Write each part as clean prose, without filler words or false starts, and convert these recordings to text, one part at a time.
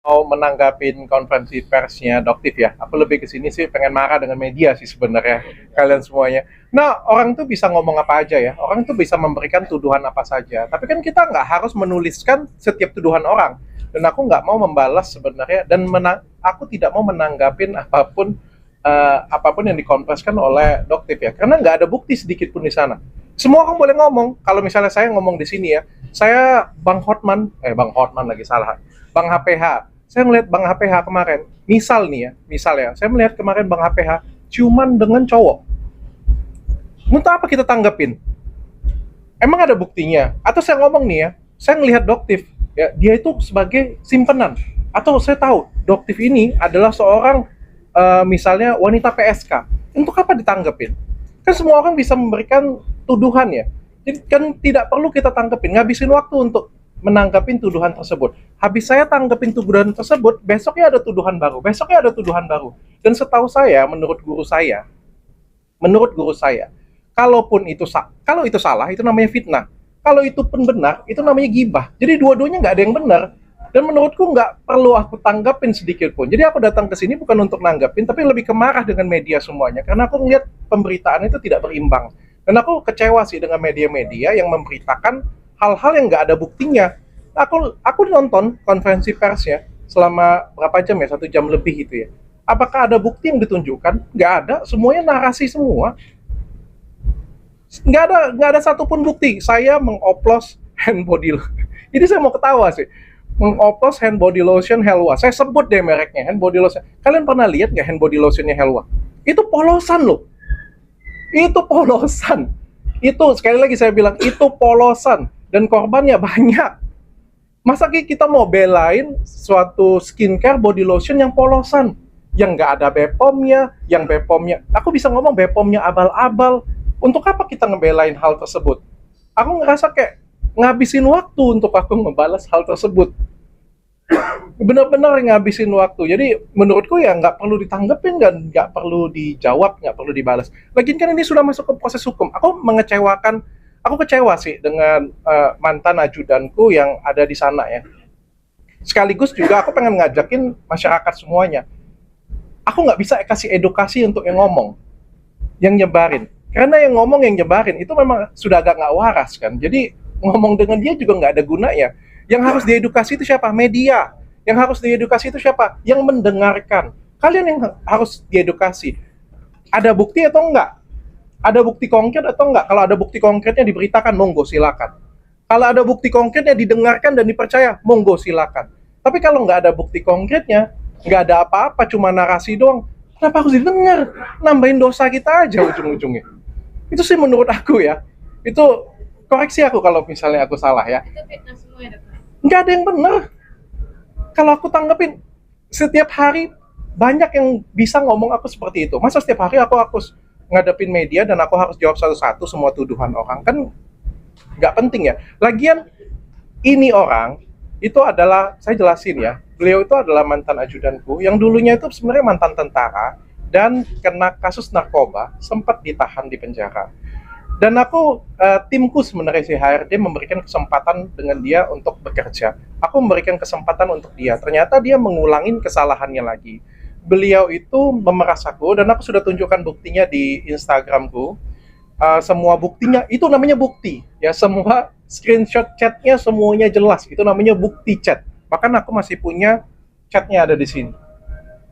Mau menanggapin konferensi persnya Doktif ya. Aku lebih ke sini sih pengen marah dengan media sih sebenarnya kalian semuanya. Nah, orang tuh bisa ngomong apa aja ya. Orang tuh bisa memberikan tuduhan apa saja. Tapi kan kita nggak harus menuliskan setiap tuduhan orang. Dan aku nggak mau membalas sebenarnya dan aku tidak mau menanggapin apapun yang dikonversikan oleh Doktif ya. Karena nggak ada bukti sedikit pun di sana. Semua orang boleh ngomong. Kalau misalnya saya ngomong di sini ya, saya Bang Hotman lagi salah. Bang HPH, saya melihat Bang HPH kemarin, misal ya, saya melihat kemarin Bang HPH ciuman dengan cowok. Untuk apa kita tanggepin? Emang ada buktinya? Atau saya ngomong nih ya, saya ngelihat Doktif, ya dia itu sebagai simpenan. Atau saya tahu Doktif ini adalah seorang misalnya wanita PSK. Untuk apa ditanggepin? Kan semua orang bisa memberikan tuduhan ya. Jadi kan tidak perlu kita tanggepin, ngabisin waktu untuk menanggapin tuduhan tersebut. Habis saya tanggepin tuduhan tersebut, besoknya ada tuduhan baru, besoknya ada tuduhan baru. Dan setahu saya, menurut guru saya, kalau itu salah, itu namanya fitnah. Kalau itu pun benar, itu namanya gibah. Jadi dua-duanya nggak ada yang benar. Dan menurutku nggak perlu aku tanggapin sedikit pun. Jadi aku datang ke sini bukan untuk nanggapin, tapi lebih kemarah dengan media semuanya. Karena aku ngeliat pemberitaan itu tidak berimbang. Dan aku kecewa sih dengan media-media yang memberitakan hal-hal yang nggak ada buktinya. Aku nonton konferensi persnya selama berapa jam ya, 1 jam lebih itu ya. Apakah ada bukti yang ditunjukkan? Nggak ada, semuanya narasi semua. Nggak ada satupun bukti. Saya mengoplos hand body lotion. Jadi saya mau ketawa sih. Mengoplos hand body lotion Helwa. Saya sebut deh mereknya, hand body lotion. Kalian pernah lihat nggak hand body lotionnya Helwa? Itu polosan loh. Itu polosan. Itu sekali lagi saya bilang itu polosan dan korbannya banyak. Masa kita mau belain suatu skincare body lotion yang polosan, yang nggak ada BPOM-nya, yang BPOM-nya, aku bisa ngomong BPOM-nya abal-abal. Untuk apa kita ngebelain hal tersebut? Aku ngerasa kayak ngabisin waktu untuk aku ngebalas hal tersebut. Benar-benar ngabisin waktu. Jadi menurutku ya nggak perlu ditanggepin dan nggak perlu dijawab, nggak perlu dibalas. Lagian kan ini sudah masuk ke proses hukum. Aku kecewa sih dengan mantan ajudanku yang ada di sana ya. Sekaligus juga aku pengen ngajakin masyarakat semuanya. Aku nggak bisa kasih edukasi untuk yang ngomong, yang nyebarin. Karena yang ngomong yang nyebarin itu memang sudah agak nggak waras kan. Jadi ngomong dengan dia juga nggak ada gunanya. Yang harus diedukasi itu siapa? Media. Yang harus diedukasi itu siapa? Yang mendengarkan. Kalian yang harus diedukasi. Ada bukti atau enggak? Ada bukti konkret atau enggak? Kalau ada bukti konkretnya diberitakan, monggo silakan. Kalau ada bukti konkretnya didengarkan dan dipercaya, monggo silakan. Tapi kalau nggak ada bukti konkretnya, nggak ada apa-apa, cuma narasi doang, kenapa harus didengar? Nambahin dosa kita aja ujung-ujungnya. Itu sih menurut aku ya. Itu koreksi aku kalau misalnya aku salah ya. Itu fitnah semua ya, Dok? Nggak ada yang benar. Kalau aku tanggapin, setiap hari banyak yang bisa ngomong aku seperti itu. Masa setiap hari aku harus ngadepin media dan aku harus jawab satu-satu semua tuduhan orang, kan nggak penting ya. Lagian ini orang itu adalah, saya jelasin ya, beliau itu adalah mantan ajudanku yang dulunya itu sebenarnya mantan tentara dan kena kasus narkoba, sempat ditahan di penjara. Dan timku sebenarnya si HRD memberikan kesempatan dengan dia untuk bekerja. Aku memberikan kesempatan untuk dia. Ternyata dia mengulangin kesalahannya lagi. Beliau itu memeras aku dan aku sudah tunjukkan buktinya di Instagramku. Semua buktinya itu namanya bukti. Ya, semua screenshot chatnya semuanya jelas. Itu namanya bukti chat. Bahkan aku masih punya chatnya ada di sini.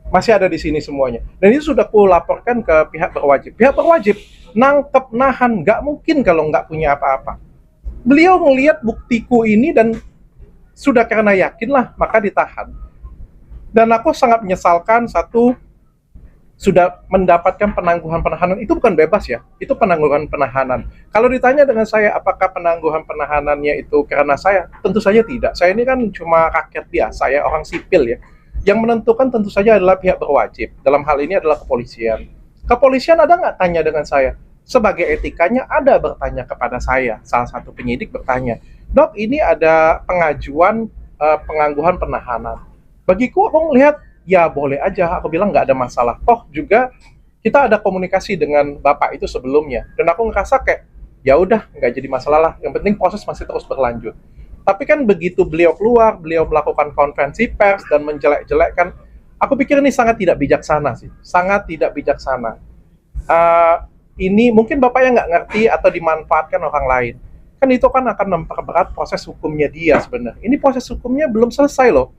Masih ada di sini semuanya. Dan itu sudah aku laporkan ke pihak berwajib. Pihak berwajib nangkep, nahan, nggak mungkin kalau nggak punya apa-apa. Beliau melihat buktiku ini dan sudah karena yakin lah, maka ditahan. Dan aku sangat menyesalkan, satu, sudah mendapatkan penangguhan penahanan. Itu bukan bebas ya, itu penangguhan penahanan. Kalau ditanya dengan saya apakah penangguhan penahanannya itu karena saya, tentu saja tidak. Saya ini kan cuma rakyat biasa ya, orang sipil ya. Yang menentukan tentu saja adalah pihak berwajib. Dalam hal ini adalah kepolisian. Kepolisian ada nggak tanya dengan saya? Sebagai etikanya ada bertanya kepada saya. Salah satu penyidik bertanya, Dok, ini ada pengajuan penangguhan penahanan. Bagiku aku melihat ya boleh aja, aku bilang nggak ada masalah. Toh juga kita ada komunikasi dengan bapak itu sebelumnya, dan aku ngerasa kayak ya udah nggak jadi masalah lah. Yang penting proses masih terus berlanjut. Tapi kan begitu beliau keluar, beliau melakukan konferensi pers dan menjelek-jelekkan, aku pikir ini sangat tidak bijaksana sih, sangat tidak bijaksana. Eh, ini mungkin bapaknya nggak ngerti atau dimanfaatkan orang lain. Kan itu kan akan memperberat proses hukumnya dia sebenarnya. Ini proses hukumnya belum selesai loh.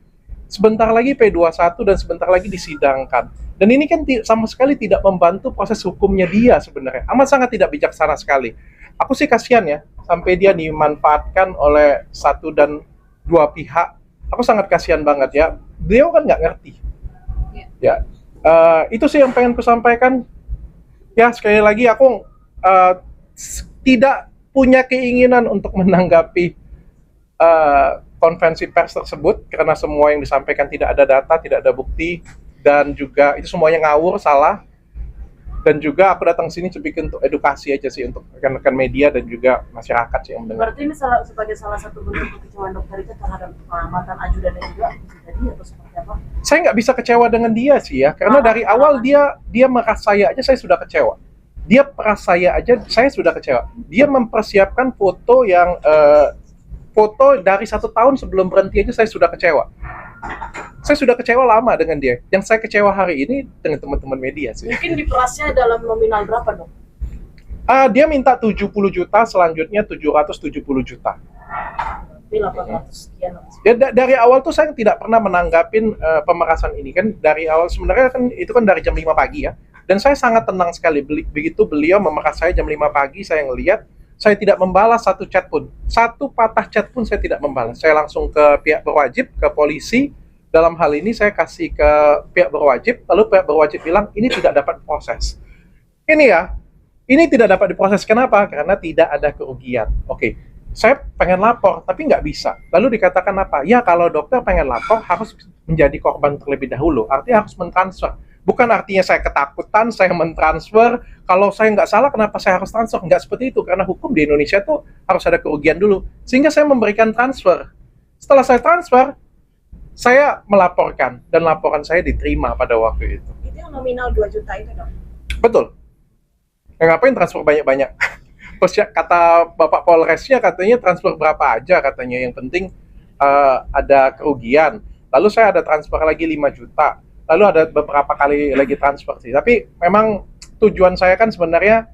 Sebentar lagi P21 dan sebentar lagi disidangkan. Dan ini kan sama sekali tidak membantu proses hukumnya dia sebenarnya. Amat sangat tidak bijaksana sekali. Aku sih kasihan ya, sampai dia dimanfaatkan oleh satu dan dua pihak. Aku sangat kasihan banget ya. Beliau kan nggak ngerti. Ya, itu sih yang pengen ku sampaikan. Ya, sekali lagi aku tidak punya keinginan untuk menanggapi konferensi pers tersebut karena semua yang disampaikan tidak ada data, tidak ada bukti, dan juga itu semuanya ngawur, salah. Dan juga aku datang sini untuk edukasi aja sih untuk rekan-rekan media dan juga masyarakat sih yang mendengar. Berarti ini sebagai salah satu bentuk kekecewaan dokter itu terhadap mantan ajudannya juga jadi atau seperti apa? Saya nggak bisa kecewa dengan dia sih ya, karena dari awal dia meras saya aja saya sudah kecewa. Dia peras saya aja saya sudah kecewa. Dia mempersiapkan foto yang foto dari 1 tahun sebelum berhenti aja saya sudah kecewa. Saya sudah kecewa lama dengan dia. Yang saya kecewa hari ini dengan teman-teman media sih. Mungkin diperasnya dalam nominal berapa dong? Dia minta 70 juta, selanjutnya 770 juta. Di 800 sekian. Ya, dari awal tuh saya tidak pernah menanggapin pemerasan ini kan. Dari awal sebenarnya kan itu kan dari jam 5 pagi ya. Dan saya sangat tenang sekali. Begitu beliau memeras saya jam 5 pagi, saya ngelihat, saya tidak membalas satu chat pun. Satu patah chat pun saya tidak membalas. Saya langsung ke pihak berwajib, ke polisi. Dalam hal ini saya kasih ke pihak berwajib, lalu pihak berwajib bilang ini tidak dapat diproses. Ini tidak dapat diproses. Kenapa? Karena tidak ada kerugian. Oke, saya pengen lapor, tapi nggak bisa. Lalu dikatakan apa? Ya, kalau dokter pengen lapor, harus menjadi korban terlebih dahulu. Artinya harus mentransfer. Bukan artinya saya ketakutan, saya mentransfer. Kalau saya nggak salah, kenapa saya harus transfer? Nggak seperti itu, karena hukum di Indonesia tuh harus ada kerugian dulu. Sehingga saya memberikan transfer. Setelah saya transfer, saya melaporkan, dan laporan saya diterima pada waktu itu. Itu yang nominal 2 juta itu dong? Betul. Ya, ngapain transfer banyak-banyak? Terus ya, kata Bapak Polresnya katanya transfer berapa aja katanya, yang penting ada kerugian. Lalu saya ada transfer lagi 5 juta. Lalu ada beberapa kali lagi transfer sih. Tapi memang tujuan saya kan sebenarnya,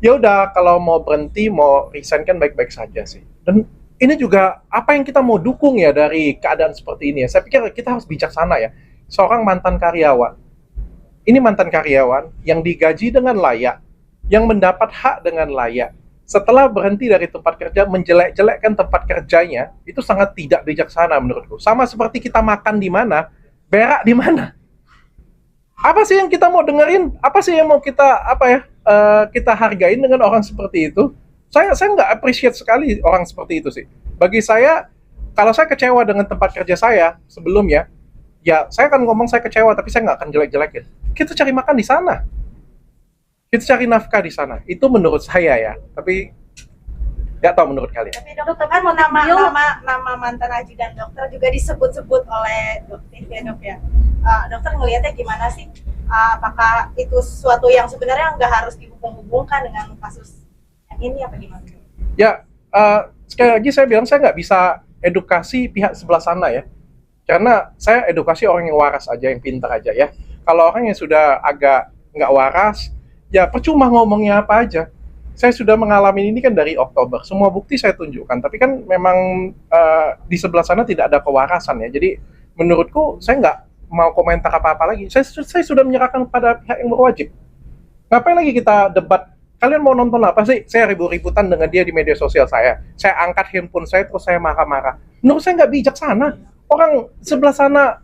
ya udah kalau mau berhenti, mau resign kan baik-baik saja sih. Dan ini juga apa yang kita mau dukung ya dari keadaan seperti ini ya. Saya pikir kita harus bijaksana ya. Seorang mantan karyawan, ini mantan karyawan yang digaji dengan layak, yang mendapat hak dengan layak. Setelah berhenti dari tempat kerja, menjelek-jelekkan tempat kerjanya, itu sangat tidak bijaksana menurutku. Sama seperti kita makan di mana, berak di mana. Apa sih yang kita mau dengerin? Apa sih yang mau kita hargain dengan orang seperti itu? Saya nggak appreciate sekali orang seperti itu sih. Bagi saya, kalau saya kecewa dengan tempat kerja saya sebelumnya, ya saya akan ngomong saya kecewa, tapi saya nggak akan jelek-jelekin. Kita cari makan di sana. Kita cari nafkah di sana. Itu menurut saya ya. Tapi nggak tahu menurut kalian. Tapi dokter kan nama mantan ajudan dokter juga disebut-sebut oleh dokter ya dok ya. Dokter ngelihatnya gimana sih? Apakah itu sesuatu yang sebenarnya nggak harus dihubung-hubungkan dengan kasus ini apa gimana? Ya, sekali lagi saya bilang saya nggak bisa edukasi pihak sebelah sana ya. Karena saya edukasi orang yang waras aja, yang pintar aja ya. Kalau orang yang sudah agak nggak waras, ya percuma ngomongnya apa aja. Saya sudah mengalami ini kan dari Oktober. Semua bukti saya tunjukkan. Tapi kan memang di sebelah sana tidak ada kewarasan ya. Jadi menurutku saya nggak mau komentar apa-apa lagi. Saya sudah menyerahkan pada pihak yang berwajib. Ngapain lagi kita debat? Kalian mau nonton apa sih? Saya ribut-ributan dengan dia di media sosial saya. Saya angkat handphone saya, terus saya marah-marah. Menurut saya nggak bijaksana. Orang sebelah sana,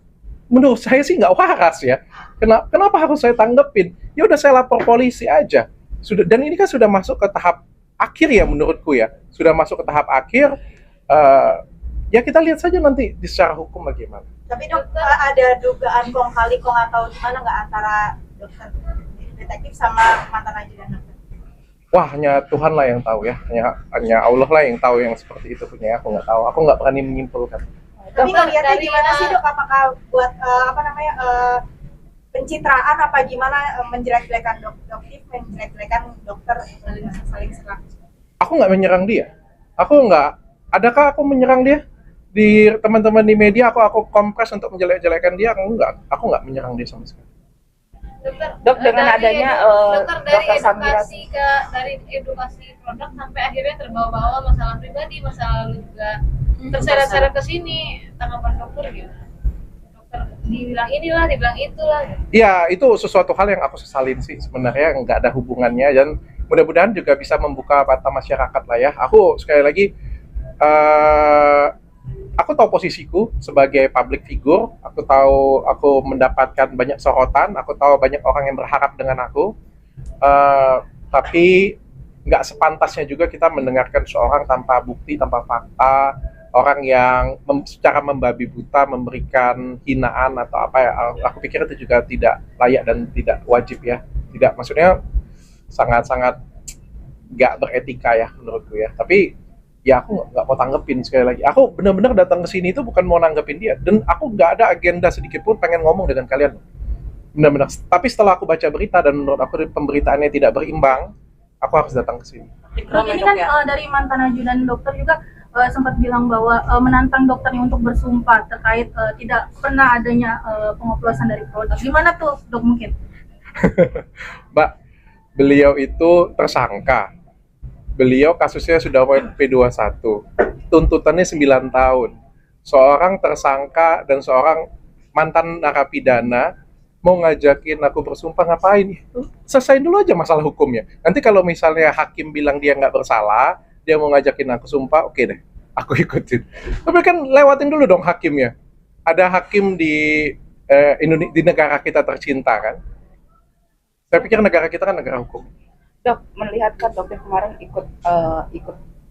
menurut saya sih nggak waras ya. Kenapa harus saya tanggepin? Ya udah saya lapor polisi aja. Dan ini kan sudah masuk ke tahap akhir ya menurutku ya. Sudah masuk ke tahap akhir. Ya kita lihat saja nanti di secara hukum bagaimana. Tapi dok, ada dugaan kong kali kong atau gimana nggak antara dokter detektif sama mantan ajudan dokter? Wah, hanya Tuhan lah yang tahu ya. Hanya Allah lah yang tahu yang seperti itu punya. Aku nggak tahu. Aku nggak berani menyimpulkan. Tapi ngelihatnya gimana sih dok? Apakah buat pencitraan apa gimana, menjelek-jelekan dokter, menjelek-jelekan dokter, saling serang? Aku nggak menyerang dia. Aku nggak Adakah aku menyerang dia? Di teman-teman di media aku kompres untuk menjelek-jelekan dia? Enggak, aku nggak menyerang dia sama sekali. Dok, dengan adanya dokter dari Dokter Samira, dari edukasi produk sampai akhirnya terbawa-bawa masalah pribadi, masa lalu juga terseret-seret ke sini, tanggapan dokter gimana? Dokter dibilang inilah, dibilang itulah. Ya, itu sesuatu hal yang aku sesalin sih sebenarnya, nggak ada hubungannya, dan mudah-mudahan juga bisa membuka mata masyarakat lah ya. Aku sekali lagi, eh, aku tahu posisiku sebagai public figure, aku tahu aku mendapatkan banyak sorotan, aku tahu banyak orang yang berharap dengan aku, tapi nggak sepantasnya juga kita mendengarkan seorang tanpa bukti, tanpa fakta, orang yang secara membabi buta memberikan hinaan atau apa ya. Aku pikir itu juga tidak layak dan tidak wajib ya. Tidak, maksudnya sangat-sangat nggak beretika ya menurutku ya. Tapi ya aku nggak mau tanggepin sekali lagi. Aku benar-benar datang ke sini itu bukan mau nanggepin dia, dan aku nggak ada agenda sedikit pun pengen ngomong dengan kalian. Benar-benar. Tapi setelah aku baca berita dan menurut aku pemberitaannya tidak berimbang, aku harus datang ke sini. Dok, ini kan dari mantan ajudan dokter juga sempat bilang bahwa menantang dokternya untuk bersumpah terkait tidak pernah adanya pengoplosan dari produk. Gimana tuh dok mungkin? Mbak, beliau itu tersangka. Beliau kasusnya sudah P21. Tuntutannya 9 tahun. Seorang tersangka dan seorang mantan narapidana mau ngajakin aku bersumpah, ngapain? Selesaiin dulu aja masalah hukumnya. Nanti kalau misalnya hakim bilang dia nggak bersalah, dia mau ngajakin aku sumpah, oke deh, aku ikutin. Tapi kan lewatin dulu dong hakimnya. Ada hakim di negara kita tercinta kan. Saya pikir negara kita kan negara hukum. Dok, melihat kan dokter kemarin ikut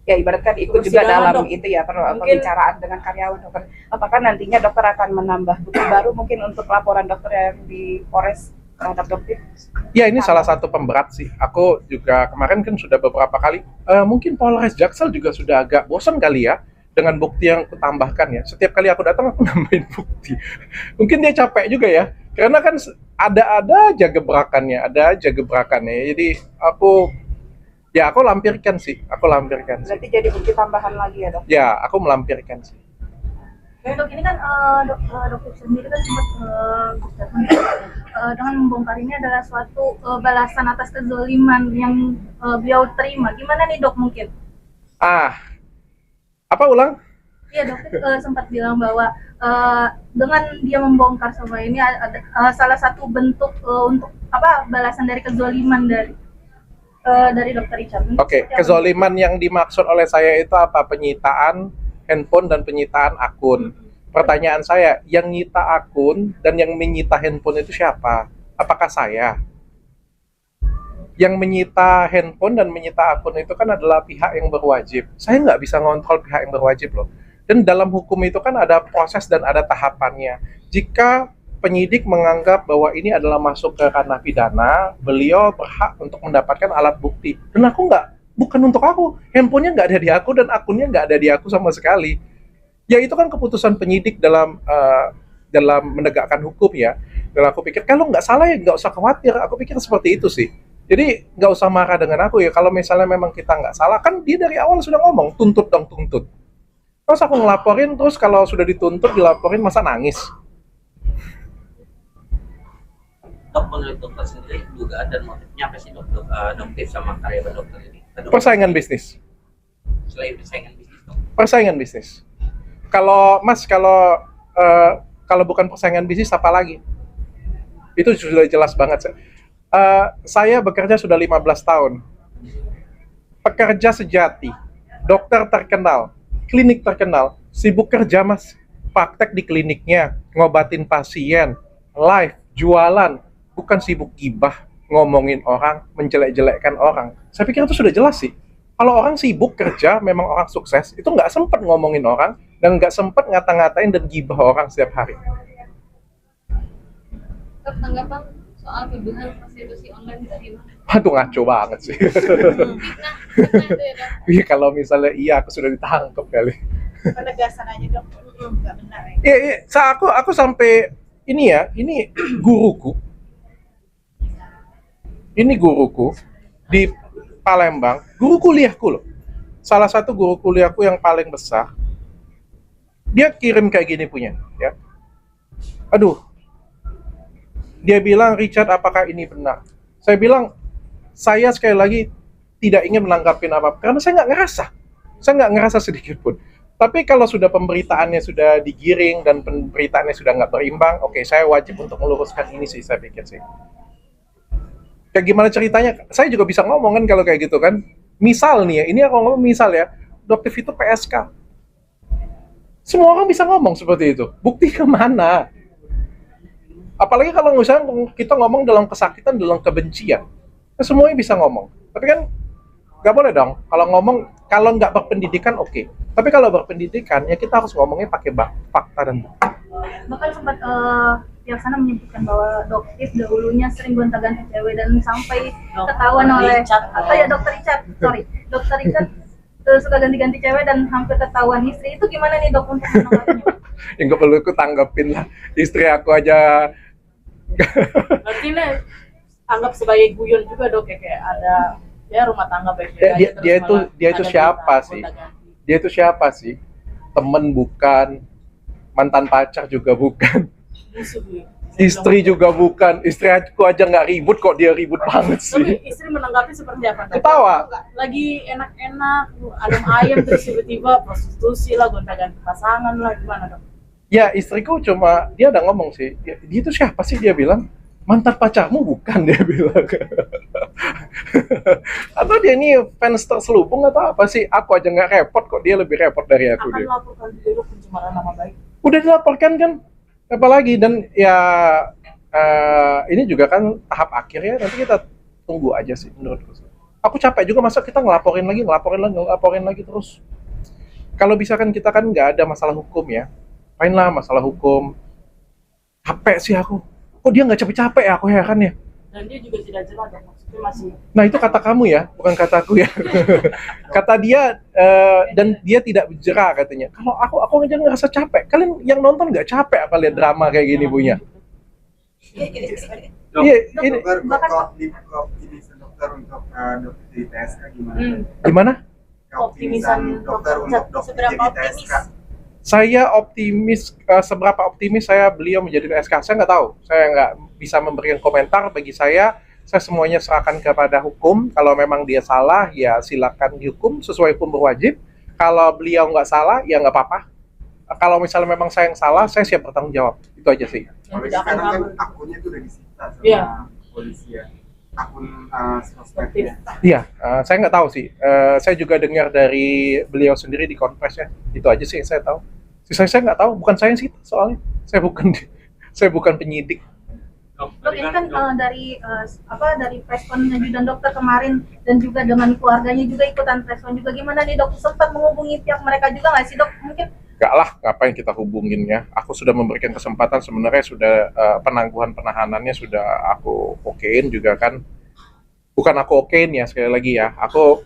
ya ibaratkan ikut juga Persidangan, dalam Dok. itu ya Mungkin- pembicaraan dengan karyawan dokter. Apakah nantinya dokter akan menambah bukti baru mungkin untuk laporan dokter yang di Polres terhadap dokter? Ya, ini salah satu pemberat sih. Aku juga kemarin kan sudah beberapa kali, mungkin Polres Jaksel juga sudah agak bosan kali ya dengan bukti yang aku tambahkan ya. Setiap kali aku datang aku nambahin bukti. Mungkin dia capek juga ya, karena kan ada aja gebrakannya. Jadi aku lampirkan sih. Berarti jadi bukti tambahan lagi ya dok? Ya, aku melampirkan sih. Dok, ini kan dokter sendiri kan sempat dengan membongkar ini adalah suatu balasan atas kezaliman yang beliau terima. Gimana nih dok mungkin? Apa ulang? Iya dokter sempat bilang bahwa dengan dia membongkar semua ini ada salah satu bentuk untuk balasan dari kezaliman dari dokter Richard. Oke, kezoliman yang dimaksud oleh saya itu apa? Penyitaan handphone dan penyitaan akun. Pertanyaan saya, yang nyita akun dan yang menyita handphone itu siapa? Apakah saya? Yang menyita handphone dan menyita akun itu kan adalah pihak yang berwajib. Saya nggak bisa ngontrol pihak yang berwajib loh. Dan dalam hukum itu kan ada proses dan ada tahapannya. Jika penyidik menganggap bahwa ini adalah masuk ke ranah pidana, beliau berhak untuk mendapatkan alat bukti. Dan bukan untuk aku. Handphonenya nggak ada di aku dan akunnya nggak ada di aku sama sekali. Ya itu kan keputusan penyidik dalam menegakkan hukum ya. Dan aku pikir kalau nggak salah ya nggak usah khawatir. Aku pikir seperti itu sih. Jadi nggak usah marah dengan aku ya. Kalau misalnya memang kita nggak salah, kan dia dari awal sudah ngomong tuntut dong, tuntut. Terus aku ngelaporin, terus kalau sudah dituntut dilaporin, masa nangis? Dok, menurut dokter sendiri dugaan dan motifnya apa sih dokter sama karyawan dokter ini? Persaingan bisnis. Selain persaingan bisnis dok. Persaingan bisnis. Kalau bukan persaingan bisnis apa lagi? Itu sudah jelas banget. Saya bekerja sudah 15 tahun. Pekerja sejati, dokter terkenal, klinik terkenal, sibuk kerja mas, praktek di kliniknya, ngobatin pasien, live, jualan, bukan sibuk gibah, ngomongin orang, menjelek-jelekkan orang. Saya pikir itu sudah jelas sih. Kalau orang sibuk kerja, memang orang sukses, itu nggak sempat ngomongin orang, dan nggak sempat ngata-ngatain dan gibah orang setiap hari. Dok, tanggapan soal tuduhan prostitusi online tadi gimana? Waduh, ngaco banget sih. Fitnah itu ya dok. Iya, kalau misalnya aku sudah ditangkap kali. Penegasan aja dok, nggak benar ya. Iya, aku sampai ini guruku. Ini guruku di Palembang, guru kuliahku loh. salah satu guru kuliahku yang paling besar, dia kirim kayak gini punya, ya. Aduh, dia bilang, Richard, apakah ini benar? Saya bilang, saya sekali lagi tidak ingin menanggapi apa, karena saya nggak ngerasa sedikit pun. Tapi kalau sudah pemberitaannya sudah digiring dan pemberitaannya sudah nggak berimbang, oke, saya wajib untuk meluruskan ini sih, saya pikir sih. Kayak gimana ceritanya? Saya juga bisa ngomong kan kalau kayak gitu kan. Misal nih ya, ini aku ngomong misal ya, Dr. Vito PSK. Semua orang bisa ngomong seperti itu. Bukti kemana? Apalagi kalau misalnya kita ngomong dalam kesakitan, dalam kebencian. Semuanya bisa ngomong. Tapi kan nggak boleh dong. Kalau ngomong, kalau nggak berpendidikan oke. Tapi kalau berpendidikan, ya kita harus ngomongnya pakai fakta dan bukti. Bahkan sempat pihak sana menyebutkan bahwa Doktif dahulunya sering gonta-ganti cewek dan sampai ketahuan oleh Dokter Richard suka ganti-ganti cewek dan hampir ketahuan istri. Itu gimana nih Dok untuk menanggapinya? Yang nggak perlu aku tanggapin lah. Istri aku aja. Berarti ini anggap sebagai guyon juga Dok ya, kayak ada ya rumah tangga baik-baik Dia itu siapa sih? Dia itu siapa sih? Temen bukan, mantan pacar juga bukan. Istri juga bukan, istri aku aja nggak ribut kok dia ribut banget Tapi sih. istri menanggapi seperti apa? Dok? Ketawa. Lagi enak-enak, adem ayam terus tiba-tiba prostitusi lah, gonta-ganti pasangan lah, gimana Dok? Ya istriku cuma, dia udah ngomong sih, dia itu siapa sih dia bilang? Mantan pacarmu bukan dia bilang. Atau dia ini fans terselubung atau apa sih? Aku aja nggak repot kok, dia lebih repot dari aku Akan dia. laporkan dulu pencemaran nama baik. Udah dilaporkan kan? Apalagi dan ya ini juga kan tahap akhir ya, nanti kita tunggu aja sih menurutku. Aku capek juga masa kita ngelaporin lagi terus. Kalau bisa kan kita kan nggak ada masalah hukum ya, main lah masalah hukum. Capek sih aku. Kok dia nggak capek-capek ya, aku heran ya. Dan dia juga tidak jelas Dok, maksudnya masih Nah itu kata kamu ya, bukan kataku ya. Kata dia dan dia tidak berjerak katanya. Kalau aku aja ngerasa capek. Kalian yang nonton nggak capek apa lihat drama kayak gini punya? Iya, ini Dokter untuk dokter di TSK gimana? gimana? Optimisan dokter untuk dokter seberapa di optimis? TSK. Saya optimis, seberapa optimis saya beliau menjadi SK, saya nggak tahu. Saya nggak bisa memberikan komentar. Bagi saya semuanya serahkan kepada hukum. Kalau memang dia salah, ya silakan dihukum sesuai hukum berwajib. Kalau beliau nggak salah, ya nggak apa-apa. Kalau misalnya memang saya yang salah, saya siap bertanggung jawab. Itu aja sih. yang Kalau tidak akan sekarang kan kabur. akunnya itu udah disita sama Iya. polisi ya. Akun sosmednya. Iya, saya nggak tahu sih. Saya juga dengar dari beliau sendiri di konferensi ya. Itu aja sih yang saya tahu. Sisanya saya nggak tahu. Bukan saya yang sih soalnya. Saya bukan penyidik. Dok, ini kan dari preskon ajudan dokter kemarin dan juga dengan keluarganya juga ikutan preskon juga, gimana nih Dok? Sempat menghubungi pihak mereka juga nggak sih Dok? Mungkin Enggak lah, ngapain kita hubungin ya. Aku sudah memberikan kesempatan, sebenarnya sudah penangguhan penahanannya sudah aku okein juga kan. Bukan aku okein ya, sekali lagi ya. Aku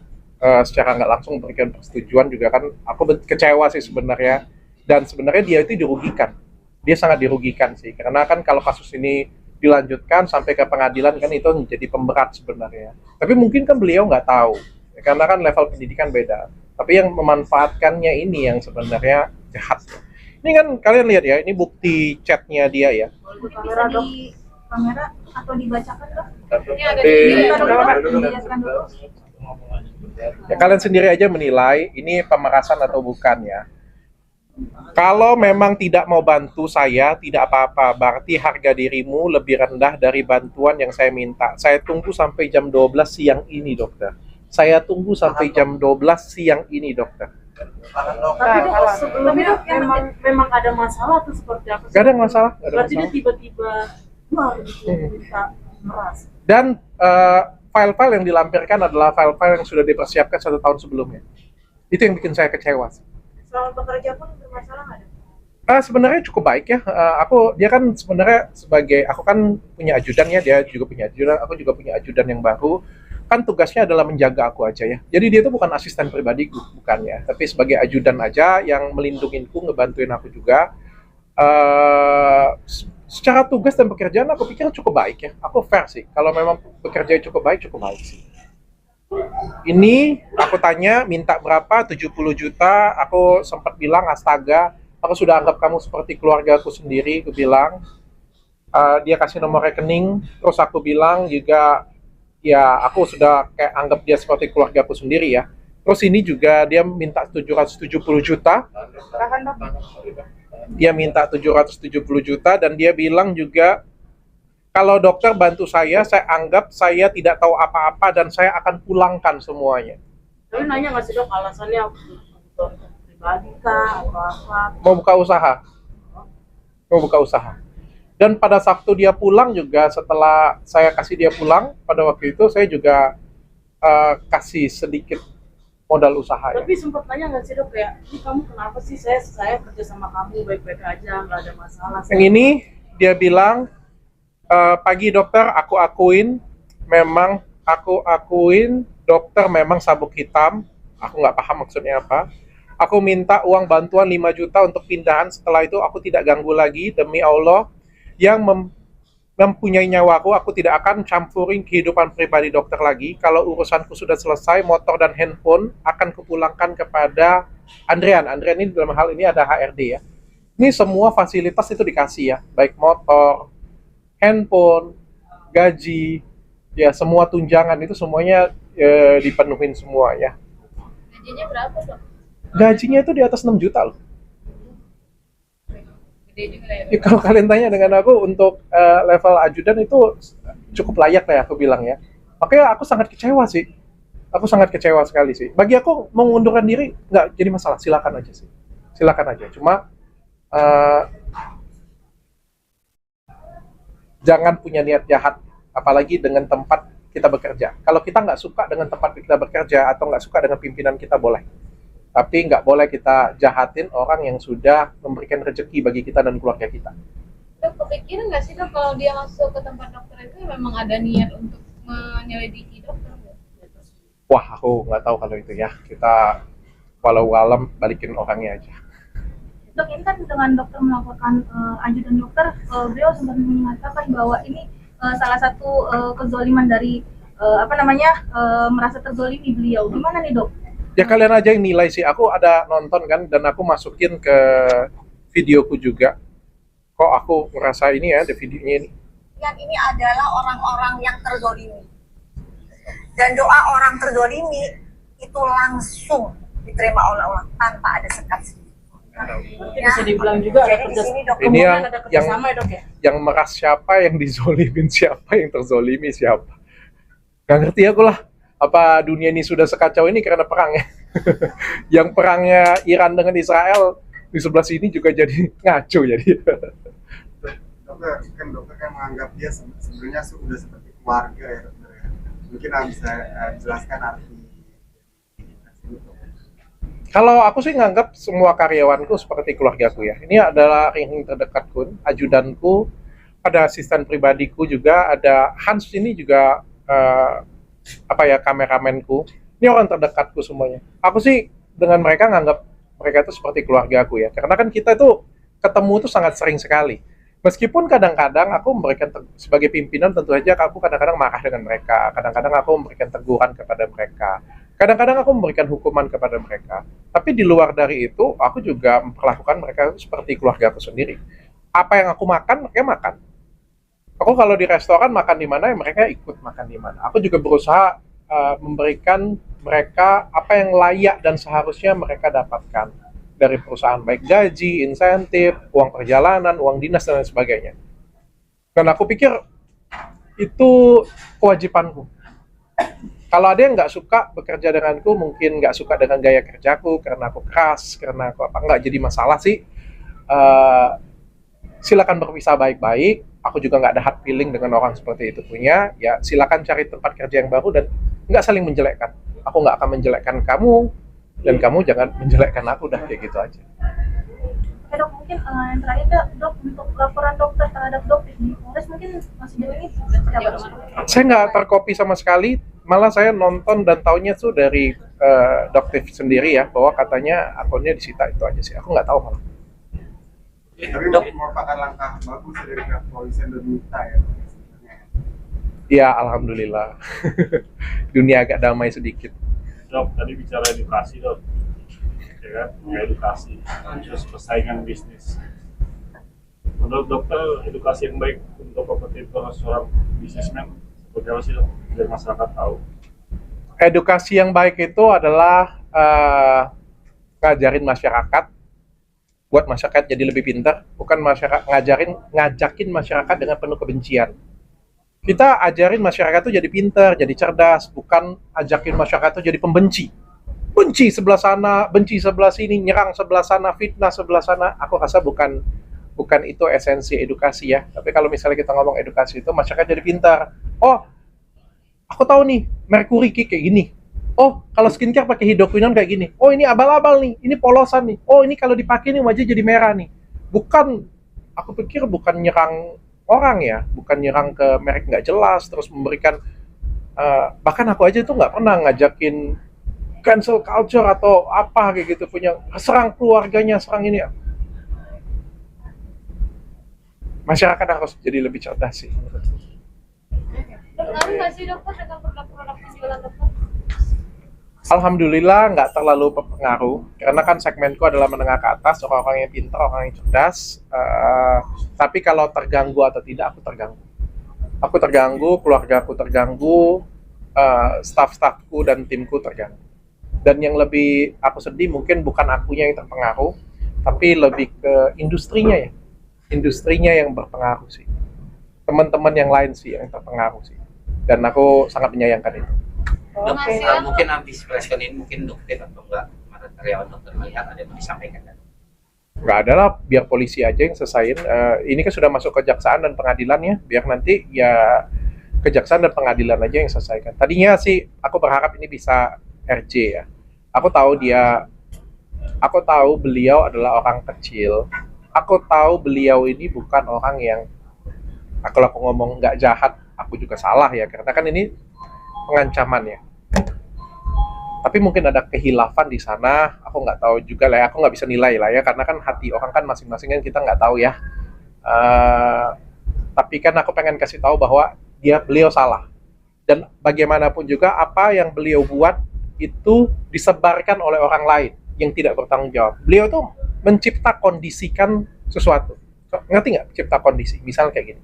secara nggak langsung memberikan persetujuan juga kan. Aku kecewa sih sebenarnya. Dan sebenarnya dia itu dirugikan. Dia sangat dirugikan sih. Karena kan kalau kasus ini dilanjutkan sampai ke pengadilan kan itu menjadi pemberat sebenarnya. Tapi mungkin kan beliau nggak tahu. Karena kan level pendidikan beda. Tapi yang memanfaatkannya ini yang sebenarnya jahat. Ini kan kalian lihat ya, ini bukti chatnya dia ya. bisa di kamera atau dibacakan Dok? Ini ada Di- di Dijelaskan dulu. Ya kalian sendiri aja menilai ini pemerasan atau bukan ya. Kalau memang tidak mau bantu saya, tidak apa-apa. Berarti harga dirimu lebih rendah dari bantuan yang saya minta. Saya tunggu sampai jam 12 siang ini, dokter. Saya tunggu sampai jam 12 siang ini, dokter. Paham, Dok? Tapi Dok, Kalau- sebelumnya memang ada masalah atau seperti apa sih? Gak ada masalah, gak ada Berarti dia masalah. tiba-tiba keluar gitu, minta meras. Dan file-file yang dilampirkan adalah file-file yang sudah dipersiapkan 1 tahun sebelumnya. Itu yang bikin saya kecewa. Soal bekerja pun bermasalah nggak ada? Sebenarnya cukup baik ya. Dia kan sebenarnya sebagai, aku kan punya ajudan ya, dia juga punya ajudan, aku juga punya ajudan yang baru. Kan tugasnya adalah menjaga aku aja ya. Jadi dia itu bukan asisten pribadiku, bukan ya. Tapi sebagai ajudan aja yang melindunginku, ngebantuin aku juga. Secara tugas dan pekerjaan aku pikir cukup baik ya. Aku fair sih. Kalau memang bekerja cukup baik sih. Ini aku tanya minta berapa, 70 juta, aku sempat bilang astaga, aku sudah anggap kamu seperti keluarga aku sendiri, aku bilang. Dia kasih nomor rekening, terus aku bilang juga, ya aku sudah kayak anggap dia seperti keluarga aku sendiri ya. Terus ini juga dia minta 770 juta, Tahan dok. dia minta 770 juta dan dia bilang juga, kalau dokter bantu saya anggap saya tidak tahu apa-apa dan saya akan pulangkan semuanya. Tapi nanya nggak sih dok alasannya untuk pribadi kah atau apa? Mau buka usaha. Mau buka usaha. Dan pada waktu dia pulang juga, setelah saya kasih dia pulang, pada waktu itu saya juga kasih sedikit modal usaha ya. Tapi sempat nanya nggak sih dok kayak, ini kamu kenapa sih saya kerja sama kamu baik-baik aja nggak ada masalah. Yang ini dia bilang, pagi dokter, aku akuin dokter memang sabuk hitam. Aku nggak paham maksudnya apa. Aku minta uang bantuan 5 juta untuk pindahan. Setelah itu aku tidak ganggu lagi. Demi Allah yang mempunyai nyawaku, aku tidak akan campurin kehidupan pribadi dokter lagi. Kalau urusanku sudah selesai, motor dan handphone akan kupulangkan kepada Andrian. Andrian ini dalam hal ini ada HRD ya. Ini semua fasilitas itu dikasih ya, baik motor, handphone, gaji, ya semua tunjangan itu semuanya dipenuhin semua ya. Gajinya berapa dok? Gajinya itu di atas 6 juta loh. Gede juga ya. Ya, kalau kalian tanya dengan aku untuk level ajudan itu cukup layak lah ya aku bilang ya. Makanya aku sangat kecewa sih. Aku sangat kecewa sekali sih. Bagi aku mengundurkan diri nggak jadi masalah, silakan aja sih. Silakan aja. Cuma jangan punya niat jahat, apalagi dengan tempat kita bekerja. Kalau kita nggak suka dengan tempat kita bekerja atau nggak suka dengan pimpinan kita boleh. Tapi nggak boleh kita jahatin orang yang sudah memberikan rezeki bagi kita dan keluarga kita. Dok, kepikiran nggak sih dok kalau dia masuk ke tempat dokter itu memang ada niat untuk menyelidiki dokter nggak? Wah, aku nggak tahu kalau itu ya. Kita walau alam balikin orangnya aja. Dok, ini kan dengan dokter melakukan ajudan dokter, beliau sempat mengatakan bahwa ini salah satu kezoliman dari merasa terzolimi beliau. Gimana nih dok? Ya kalian aja yang nilai sih. Aku ada nonton kan dan aku masukin ke videoku juga. Kok aku ngerasa ini ya, ada videonya ini. Yang ini adalah orang-orang yang terzolimi. Dan doa orang terzolimi itu langsung diterima oleh Allah tanpa ada sekat sedikit. Berarti bisa dibilang juga ada Jadi di kerja. sini dok, Ini yang Ada kerjasama ya dok ya. yang meras siapa, yang dizolimin siapa, yang terzolimi siapa. Gak ngerti aku lah. Apa dunia ini sudah sekacau ini karena perang ya? Yang perangnya Iran dengan Israel di sebelah sini juga jadi ngaco jadi. Dokter, kan dokter kan menganggap dia sebenarnya sudah seperti keluarga ya dokter ya. Mungkin bisa jelaskan arti Kalau aku sih nganggap semua karyawanku seperti keluargaku ya. Ini adalah ring terdekatku, ajudanku, ada asisten pribadiku juga, ada Hans ini juga kameramenku. Ini orang terdekatku semuanya. Aku sih dengan mereka nganggap mereka itu seperti keluarga aku ya. Karena kan kita itu ketemu itu sangat sering sekali. Meskipun kadang-kadang aku memberikan sebagai pimpinan tentu saja aku kadang-kadang marah dengan mereka. Kadang-kadang aku memberikan teguran kepada mereka. Kadang-kadang aku memberikan hukuman kepada mereka. Tapi di luar dari itu, aku juga memperlakukan mereka seperti keluarga aku sendiri. Apa yang aku makan, mereka makan. Aku kalau di restoran makan di mana, mereka ikut makan di mana. Aku juga berusaha memberikan mereka apa yang layak dan seharusnya mereka dapatkan dari perusahaan, baik gaji, insentif, uang perjalanan, uang dinas dan lain sebagainya. Dan aku pikir itu kewajibanku. Kalau ada yang nggak suka bekerja denganku, mungkin nggak suka dengan gaya kerjaku karena aku keras, karena aku nggak jadi masalah sih. Silakan berpisah baik-baik. Aku juga nggak ada hard feeling dengan orang seperti itu punya. Ya silakan cari tempat kerja yang baru dan nggak saling menjelekkan. Aku nggak akan menjelekkan kamu dan kamu jangan menjelekkan aku, udah kayak gitu aja. Dok, mungkin yang terakhir dok, untuk laporan dokter terhadap dokter di Polres mungkin masih jauh ini siapa dok? Saya nggak terkopi sama sekali, malah saya nonton dan taunya tuh dari dokter sendiri ya, bahwa katanya akunnya disita, itu aja sih. Aku nggak tahu malah. tapi merupakan langkah bagus dari pihak polisi dan minta ya sebenarnya. Ya, alhamdulillah. Dunia agak damai sedikit. Dok, tadi bicara edukasi dok, ya kan? Edukasi, terus persaingan bisnis. Menurut dokter, edukasi yang baik untuk kompetitor seorang bisnismen seperti apa sih dok? Biar masyarakat tahu. Edukasi yang baik itu adalah ngajarin masyarakat, buat masyarakat jadi lebih pintar, bukan masyarakat ngajakin masyarakat dengan penuh kebencian. Kita ajarin masyarakat itu jadi pintar, jadi cerdas, bukan ajakin masyarakat itu jadi pembenci. Benci sebelah sana, benci sebelah sini, nyerang sebelah sana, fitnah sebelah sana. Aku rasa bukan itu esensi edukasi ya. Tapi kalau misalnya kita ngomong edukasi itu, masyarakat jadi pintar. Oh, aku tahu nih, merkuri kayak gini. Oh, kalau skincare pakai hidroquinone kayak gini. Oh, ini abal-abal nih, ini polosan nih. Oh, ini kalau dipakai nih wajah jadi merah nih. Bukan, aku pikir bukan nyerang orang ya, bukan nyerang ke merek nggak jelas, terus memberikan, bahkan aku aja tuh nggak pernah ngajakin cancel culture atau apa kayak gitu, punya serang keluarganya, serang ini. Masyarakat harus jadi lebih cerdas sih. Terpengaruh nggak sih dokter dengan produk-produk penjualan dokter? Alhamdulillah nggak terlalu berpengaruh, karena kan segmenku adalah menengah ke atas, orang-orang yang pintar, orang yang cerdas. Tapi kalau terganggu atau tidak, aku terganggu. Aku terganggu, keluarga aku terganggu, staff-staffku dan timku terganggu. Dan yang lebih aku sedih mungkin bukan akunya yang terpengaruh, tapi lebih ke industrinya ya. Industrinya yang berpengaruh sih. Teman-teman yang lain sih yang terpengaruh sih. Dan aku sangat menyayangkan itu. Dok, Penghasilan mungkin antisipasi ini mungkin dokter atau enggak karyawan dokter melihat ada yang disampaikan kan? Nggak ada lah, biar polisi aja yang selesaiin. Ini kan sudah masuk kejaksaan dan pengadilan ya, biar nanti ya kejaksaan dan pengadilan aja yang selesaikan. Tadinya sih aku berharap ini bisa RJ ya. Aku tahu beliau adalah orang kecil. Aku tahu beliau ini bukan orang yang, kalau aku ngomong nggak jahat, aku juga salah ya, karena kan ini pengancaman ya. Tapi mungkin ada kehilafan di sana, aku nggak tahu juga lah ya, aku nggak bisa nilai lah ya, karena kan hati orang kan masing-masing kan kita nggak tahu ya. Tapi kan aku pengen kasih tahu bahwa beliau salah. Dan bagaimanapun juga apa yang beliau buat itu disebarkan oleh orang lain yang tidak bertanggung jawab. Beliau tuh mencipta kondisikan sesuatu. Ngerti nggak cipta kondisi? Misal kayak gini.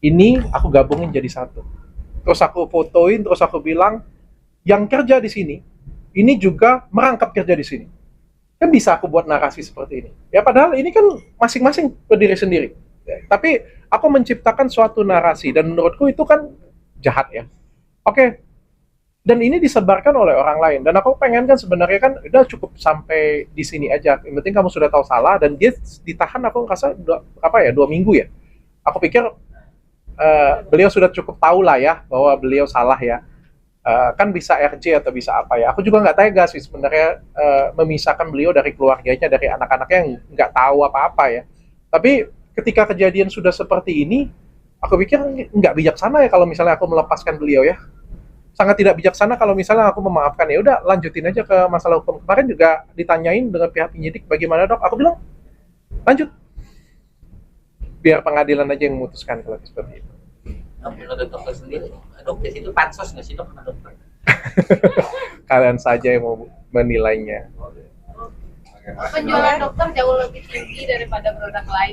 Ini aku gabungin jadi satu. Terus aku fotoin, terus aku bilang, yang kerja di sini, ini juga merangkap kerja di sini. Kan bisa aku buat narasi seperti ini. Ya padahal ini kan masing-masing berdiri sendiri. Tapi aku menciptakan suatu narasi, dan menurutku itu kan jahat ya. Oke. Dan ini disebarkan oleh orang lain. Dan aku pengen kan sebenarnya kan, udah cukup sampai di sini aja. Yang penting kamu sudah tahu salah, dan dia ditahan aku ngerasa 2 minggu ya. Aku pikir beliau sudah cukup tahu lah ya bahwa beliau salah ya. Kan bisa RJ atau bisa apa ya. Aku juga nggak tega sih sebenarnya memisahkan beliau dari keluarganya, dari anak-anaknya yang nggak tahu apa-apa ya. Tapi ketika kejadian sudah seperti ini, aku pikir nggak bijaksana ya kalau misalnya aku melepaskan beliau ya. Sangat tidak bijaksana kalau misalnya aku memaafkan. Ya udah lanjutin aja ke masalah hukum. Kemarin juga ditanyain dengan pihak penyidik bagaimana dok. Aku bilang lanjut. Biar pengadilan aja yang memutuskan kalau seperti itu. Dok, menurut dokter sendiri, dokter itu pansos nggak sih dok sama dokter? Kalian saja yang mau menilainya. penjualan dokter jauh lebih tinggi daripada produk lain.